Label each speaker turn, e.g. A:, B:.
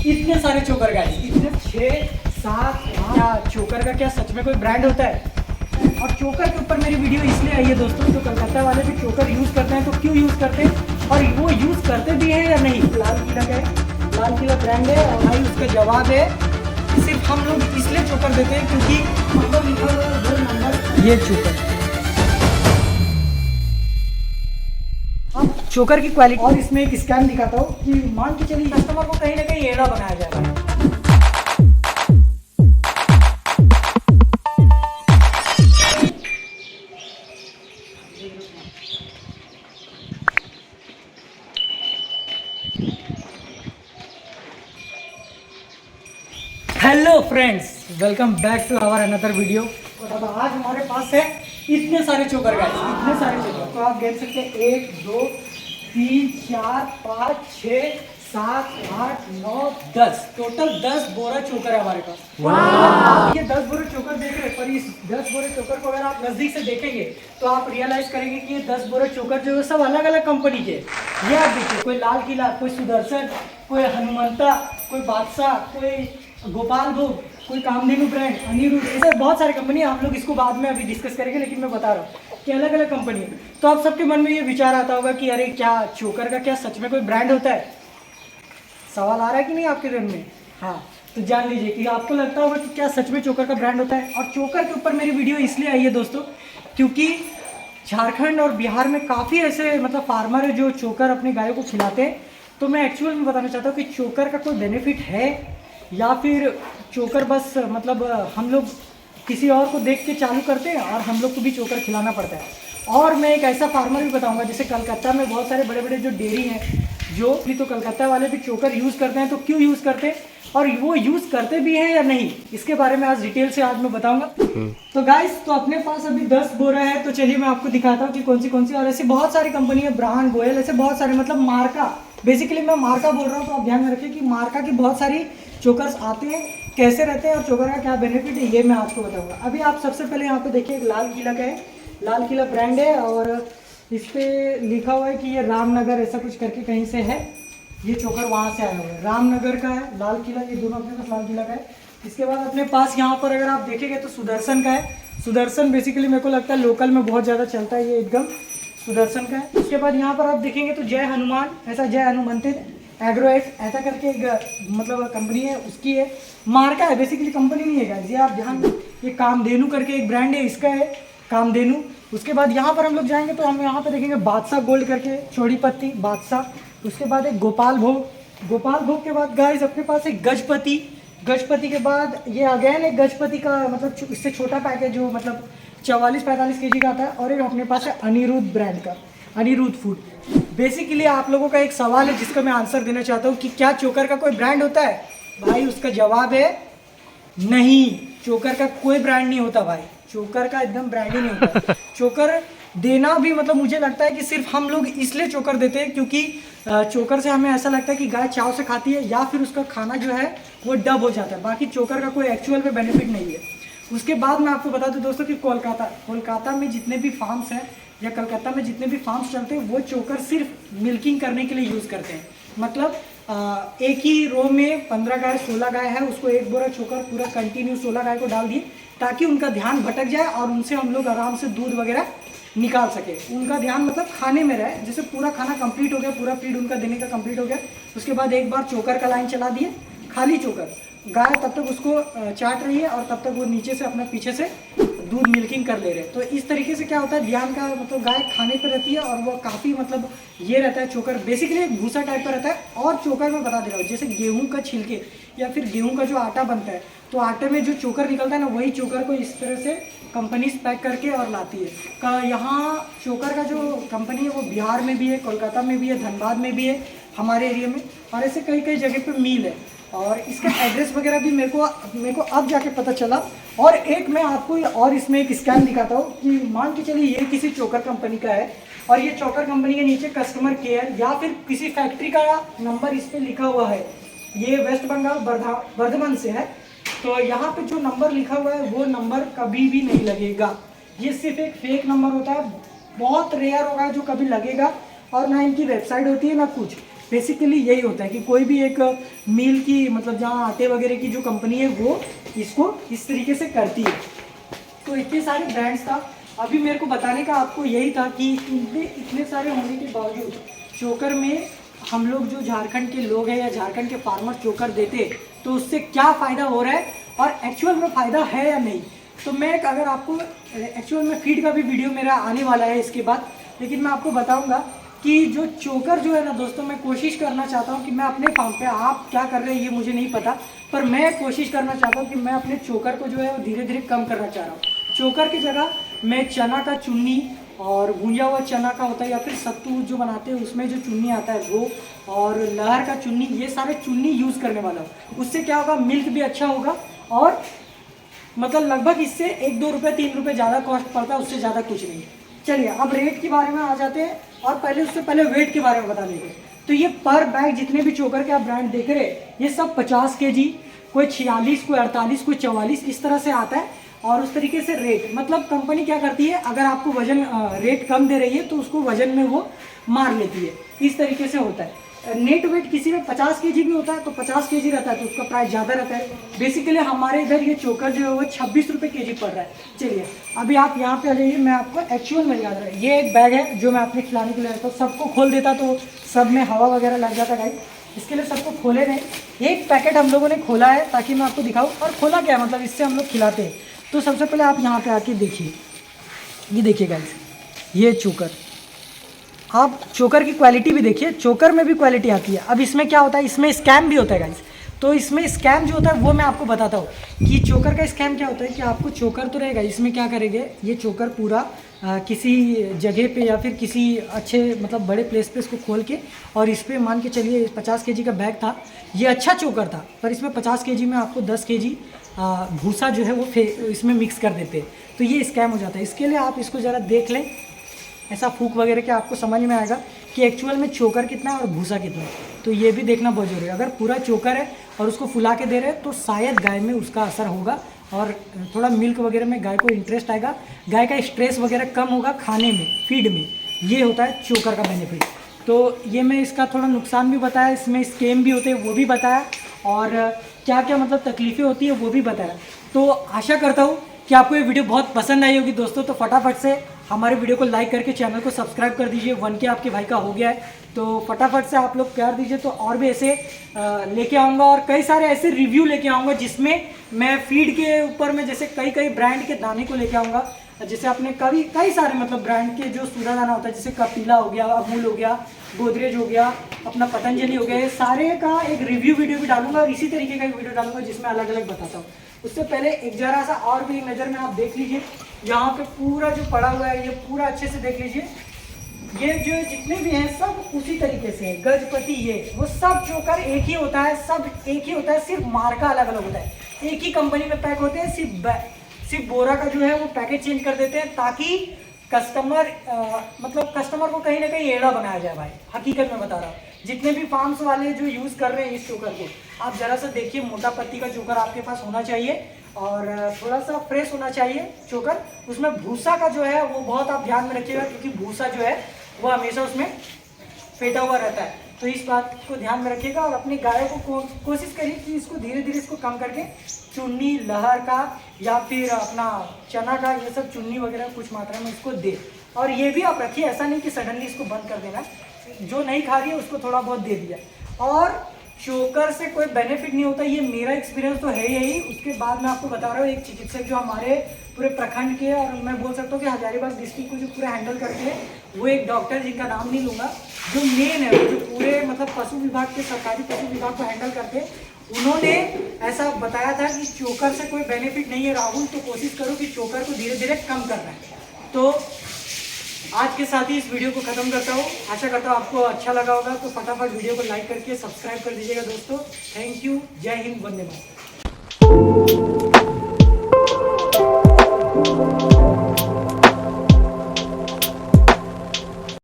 A: इतने सारे चोकर गाइस, इतने 6-7 क्या चोकर का क्या सच में कोई ब्रांड होता है? और चोकर के ऊपर मेरी वीडियो इसलिए आई है दोस्तों, जो कलकत्ता वाले भी चोकर यूज़ करते हैं तो क्यों यूज़ करते हैं और वो यूज़ करते भी हैं या नहीं। लाल किला का है, लाल किला ब्रांड है और भाई उसका जवाब है सिर्फ हम लोग इसलिए चोकर देते हैं क्योंकि मतलब लिखा हुआ है वो नंबर ये चोकर। अब चोकर की क्वालिटी और इसमें एक स्कैम दिखाता हूँ कि मान के चलिए कस्टमर को कहीं ना कहीं एड़ा बनाया जा रहा है। Hello friends, welcome back to our another video. और अब आज हमारे पास है इतने सारे चोकर गाइस, इतने सारे चोकर। तो आप देख सकते हैं 1 2 3 4 5 6 7 8 9 10 टोटल 10 बोरा चोकर है हमारे पास। ये 10 बोरे चोकर देख रहे हैं, पर इस 10 बोरे चोकर को अगर आप नज़दीक से देखेंगे तो आप रियलाइज करेंगे कि ये 10 बोरे चोकर जो है सब अलग अलग कंपनी के। ये आप देखिए, कोई लाल किला, कोई सुदर्शन, कोई हनुमंता, कोई बादशाह, कोई गोपाल भोग, कोई कामधेनु ब्रांड, अनिरुद्ध, ऐसे बहुत सारे कंपनी। हम लोग इसको बाद में अभी डिस्कस करेंगे, लेकिन मैं बता रहा हूँ कि अलग अलग कंपनी है। तो आप सबके मन में ये विचार आता होगा कि अरे क्या चोकर का क्या सच में कोई ब्रांड होता है? सवाल आ रहा है कि नहीं आपके मन में? हाँ, तो जान लीजिए कि आपको लगता होगा कि क्या सच में चोकर का ब्रांड होता है। और चोकर के ऊपर मेरी वीडियो इसलिए आई है दोस्तों, क्योंकि झारखंड और बिहार में काफ़ी ऐसे मतलब फार्मर है जो चोकर अपनी गायों को खिलाते हैं। तो मैं एक्चुअल में बताना चाहता हूँ कि चोकर का कोई बेनिफिट है या फिर चोकर बस मतलब हम लोग किसी और को देख के चालू करते हैं और हम लोग को भी चोकर खिलाना पड़ता है। और मैं एक ऐसा फार्मर भी बताऊंगा, जैसे कलकत्ता में बहुत सारे बड़े बड़े जो डेयरी हैं जो भी, तो कलकत्ता वाले भी चोकर यूज़ करते हैं। तो क्यों यूज़ करते हैं और वो यूज़ करते भी हैं या नहीं, इसके बारे में आज डिटेल से आज मैं बताऊंगा। तो गाइस, तो अपने पास अभी 10 बोरा है, तो चलिए मैं आपको दिखाता हूँ कि कौन सी। और ऐसी बहुत सारी कंपनी है, ब्रांड, गोयल, ऐसे बहुत सारे मतलब मार्का। बेसिकली मैं मार्का बोल रहा हूँ, तो आप ध्यान में रखिए कि मार्का की बहुत सारी चोकर्स आते हैं, कैसे रहते हैं और चोकर का क्या बेनिफिट है ये मैं आपको बताऊंगा। अभी आप सबसे पहले यहाँ पे देखिए, एक लाल किला का है, लाल किला ब्रांड है और इस पर लिखा हुआ है कि ये रामनगर ऐसा कुछ करके कहीं से है। ये चोकर वहाँ से आया हुआ है, रामनगर का है, लाल किला, ये दोनों अपने पास लाल किला का है। इसके बाद अपने पास यहाँ पर अगर आप देखेंगे तो सुदर्शन का है। सुदर्शन बेसिकली मेरे को लगता है लोकल में बहुत ज़्यादा चलता है, ये एकदम सुदर्शन का है। उसके बाद यहाँ पर आप देखेंगे तो जय हनुमान, ऐसा जय हनुमंतित एग्रोएट ऐसा करके एक मतलब कंपनी है, उसकी है। मार्का है, बेसिकली कंपनी नहीं है गाइस, ये आप ध्यान। ये कामधेनु करके एक ब्रांड है, इसका है कामधेनु। उसके बाद यहाँ पर हम लोग जाएंगे तो हम यहाँ पर देखेंगे बादशाह गोल्ड करके, चौड़ी पत्ती बादशाह। उसके बाद एक गोपाल भोग, गोपाल भोग के बाद गाइस अपने पास एक गजपति, गजपति के बाद ये अगेन एक गजपति का मतलब इससे छोटा पैक है जो मतलब 44-45 kg का आता है। और एक अपने पास है अनिरुद्ध ब्रांड का, अनिरुद्ध फूड। बेसिकली आप लोगों का एक सवाल है जिसका मैं आंसर देना चाहता हूँ कि क्या चोकर का कोई ब्रांड होता है? भाई उसका जवाब है नहीं, चोकर का कोई ब्रांड नहीं होता भाई, चोकर का एकदम ब्रांड ही नहीं होता। चोकर देना भी मतलब मुझे लगता है कि सिर्फ हम लोग इसलिए चोकर देते हैं क्योंकि चोकर से हमें ऐसा लगता है कि गाय चाव से खाती है या फिर उसका खाना जो है वो डब हो जाता है। बाकी चोकर का कोई एक्चुअल में बेनिफिट नहीं है। उसके बाद मैं आपको बता दूं दोस्तों कि कोलकाता में जितने भी फार्म्स हैं या कलकत्ता में जितने भी फार्म्स चलते हैं वो चोकर सिर्फ मिल्किंग करने के लिए यूज़ करते हैं। मतलब एक ही रो में 15 गाय 16 गाय है, उसको एक बोरा चोकर पूरा कंटिन्यू 16 गाय को डाल दिए ताकि उनका ध्यान भटक जाए और उनसे हम लोग आराम से दूध वगैरह निकाल सके। उनका ध्यान मतलब खाने में रहे, जैसे पूरा खाना कंप्लीट हो गया, पूरा फीड उनका देने का कंप्लीट हो गया। उसके बाद एक बार चोकर का लाइन चला दिए, खाली चोकर, गाय तब तक उसको चाट रही है और तब तक वो नीचे से अपना पीछे से दूध मिल्किंग कर ले रहे हैं। तो इस तरीके से क्या होता है, ध्यान का मतलब गाय खाने पर रहती है और वो काफ़ी मतलब ये रहता है चोकर बेसिकली भूसा टाइप का रहता है। और चोकर में बता दे रहा हूँ, जैसे गेहूं का छिलके या फिर गेहूं का जो आटा बनता है, तो आटे में जो चोकर निकलता है ना, वही चोकर को इस तरह से कंपनी पैक करके और लाती है। यहाँ चोकर का जो कंपनी है वो बिहार में भी है, कोलकाता में भी है, धनबाद में भी है, हमारे एरिया में, और ऐसे कई कई जगह पे मिल है। और इसका एड्रेस वगैरह भी मेरे को अब जाके पता चला। और एक मैं आपको और इसमें एक स्कैम दिखाता हूँ कि मान के चलिए ये किसी चोकर कंपनी का है और ये चोकर कंपनी के नीचे कस्टमर केयर या फिर किसी फैक्ट्री का नंबर इस पर लिखा हुआ है। ये वेस्ट बंगाल बर्धमान से है, तो यहाँ पे जो नंबर लिखा हुआ है वो नंबर कभी भी नहीं लगेगा। ये सिर्फ एक फेक नंबर होता है, बहुत रेयर होगा जो कभी लगेगा, और ना इनकी वेबसाइट होती है ना कुछ। बेसिकली यही होता है कि कोई भी एक मील की मतलब जहाँ आटे वगैरह की जो कंपनी है वो इसको इस तरीके से करती है। तो इतने सारे ब्रांड्स था, अभी मेरे को बताने का आपको यही था कि इतने सारे होने के बावजूद चोकर में हम लोग जो झारखंड के लोग हैं या झारखंड के फार्मर चोकर देते तो उससे क्या फ़ायदा हो रहा है और एक्चुअल में फ़ायदा है या नहीं। तो मैं अगर आपको एक्चुअल में फीड का भी वीडियो मेरा आने वाला है इसके बाद, लेकिन मैं आपको बताऊंगा कि जो चोकर जो है ना दोस्तों, मैं कोशिश करना चाहता हूं कि मैं अपने फार्म पे, आप क्या कर रहे हैं ये मुझे नहीं पता, पर मैं कोशिश करना चाहता हूं कि मैं अपने चोकर को जो है वो धीरे धीरे कम करना चाह रहा हूँ। चोकर की जगह मैं चना का चुन्नी और भुंजा हुआ चना का होता है या फिर सत्तू जो बनाते हैं उसमें जो चुन्नी आता है वो, और लहर का चुन्नी, ये सारे चुन्नी यूज़ करने वाला हूँ। उससे क्या होगा, मिल्क भी अच्छा होगा और मतलब लगभग इससे 1-2 रुपये 3 रुपये ज़्यादा कॉस्ट पड़ता है, उससे ज़्यादा कुछ नहीं। चलिए अब रेट के बारे में आ जाते हैं और पहले उससे पहले वेट के बारे में बता देंगे। तो ये पर बैग जितने भी चोकर के आप ब्रांड देख रहे हैं ये सब 50 kg, कोई 46, कोई 48, कोई 44 इस तरह से आता है। और उस तरीके से रेट मतलब कंपनी क्या करती है, अगर आपको वजन रेट कम दे रही है तो उसको वजन में वो मार लेती है, इस तरीके से होता है। नेट वेट किसी में 50 kg भी होता है तो 50 kg रहता है तो उसका प्राइस ज़्यादा रहता है। बेसिकली हमारे इधर ये चोकर जो है वो 26 रुपये kg पड़ रहा है। चलिए अभी आप यहाँ पे आ जाइए, मैं आपको एक्चुअल में याद रहा है। ये एक बैग है जो मैं आपने खिलाने के लिए आया था, सबको खोल देता तो सब में हवा वगैरह लग जाता गाइस, इसके लिए सबको खोले नहीं। एक पैकेट हम लोगों ने खोला है ताकि मैं आपको दिखाऊँ। और खोला क्या मतलब इससे हम लोग खिलाते हैं। तो सबसे पहले आप यहाँ पर आके देखिए, ये देखिए गाइस, ये चोकर, आप चोकर की क्वालिटी भी देखिए, चोकर में भी क्वालिटी आती है। अब इसमें क्या होता है, इसमें स्कैम भी होता है गाइस। तो इसमें स्कैम जो होता है वो मैं आपको बताता हूँ कि चोकर का स्कैम क्या होता है। कि आपको चोकर तो रहेगा, इसमें क्या करेंगे, ये चोकर पूरा किसी जगह पे या फिर किसी अच्छे मतलब बड़े प्लेस पे इसको खोल के, और इस पर मान के चलिए 50 kg का बैग था, ये अच्छा चोकर था, पर इसमें 50 kg में आपको 10 kg भूसा जो है वो इसमें मिक्स कर देते हैं, तो ये स्कैम हो जाता है। इसके लिए आप इसको ज़रा देख लें, ऐसा फूक वगैरह के आपको समझ में आएगा कि एक्चुअल में चोकर कितना है और भूसा कितना है। तो ये भी देखना बहुत जरूरी है। अगर पूरा चोकर है और उसको फुला के दे रहे हैं तो शायद गाय में उसका असर होगा और थोड़ा मिल्क वगैरह में गाय को इंटरेस्ट आएगा, गाय का स्ट्रेस वगैरह कम होगा खाने में, फीड में। ये होता है चोकर का बेनिफिट। तो ये मैं इसका थोड़ा नुकसान भी बताया, इसमें स्कैम भी होते हैं वो भी बताया, और क्या क्या मतलब तकलीफ़ें होती है वो भी बताया। तो आशा करता हूँ कि आपको ये वीडियो बहुत पसंद आई होगी दोस्तों। तो फटाफट से हमारे वीडियो को लाइक करके चैनल को सब्सक्राइब कर दीजिए। 1K आपके भाई का हो गया है, तो फटाफट से आप लोग प्यार दीजिए। तो और भी ऐसे लेके आऊँगा और कई सारे ऐसे रिव्यू लेके आऊँगा जिसमें मैं फीड के ऊपर में जैसे कई ब्रांड के दाने को लेके आऊँगा। जैसे आपने कई सारे मतलब ब्रांड के जो सूधा दाना होता है, जैसे कपिला हो गया, अमूल हो गया, गोदरेज हो गया, अपना पतंजलि हो गया, ये सारे का एक रिव्यू वीडियो भी डालूंगा और इसी तरीके का एक वीडियो डालूंगा जिसमें अलग अलग बताता हूँ। उससे पहले एक जरा सा और भी नज़र में आप देख लीजिए, यहाँ पे पूरा जो पड़ा हुआ है ये पूरा अच्छे से देख लीजिए। ये जो जितने भी हैं सब उसी तरीके से है। गजपति ये वो सब चोकर एक ही होता है, सब एक ही होता है, सिर्फ मार्का अलग अलग होता है। एक ही कंपनी में पैक होते हैं, सिर्फ बोरा का जो है वो पैकेट चेंज कर देते हैं ताकि कस्टमर मतलब कस्टमर को कहीं ना कहीं एड़ा बनाया जाए। भाई हकीकत में बता रहा हूँ, जितने भी फार्म्स वाले जो यूज़ कर रहे हैं इस चोकर को, आप ज़रा सा देखिए, मोटा पत्ती का चोकर आपके पास होना चाहिए और थोड़ा सा फ्रेश होना चाहिए चोकर। उसमें भूसा का जो है वो बहुत आप ध्यान में रखिएगा, क्योंकि भूसा जो है वो हमेशा उसमें फेंटा हुआ रहता है। तो इस बात को ध्यान में रखिएगा और अपनी गायों को कोशिश करिए कि इसको धीरे धीरे इसको कम करके चुन्नी लहर का या फिर अपना चना का ये सब चुन्नी वगैरह कुछ मात्रा में इसको दे। और ये भी आप रखिए, ऐसा नहीं कि सडनली इसको बंद कर देना, जो नहीं खा रही है उसको थोड़ा बहुत दे दिया। और चोकर से कोई बेनिफिट नहीं होता, ये मेरा एक्सपीरियंस तो है यही। उसके बाद मैं आपको बता रहा हूँ, एक चिकित्सक जो हमारे पूरे प्रखंड के और मैं बोल सकता हूँ कि हजारीबाग डिस्ट्रिक्ट को जो पूरा हैंडल करते हैं, वो एक डॉक्टर जिनका नाम नहीं लूँगा, जो मेन है, जो पूरे मतलब पशु विभाग के सरकारी पशु विभाग को हैंडल करते हैं, उन्होंने ऐसा बताया था कि चोकर से कोई बेनिफिट नहीं है राहुल, तो कोशिश करो कि चोकर को धीरे धीरे कम करना है। तो आज के साथ ही इस वीडियो को ख़त्म करता हूँ। आशा करता हूँ आपको अच्छा लगा होगा, तो फटाफट वीडियो को लाइक करके सब्सक्राइब कर दीजिएगा दोस्तों। थैंक यू, जय हिंद, वंदे मातरम।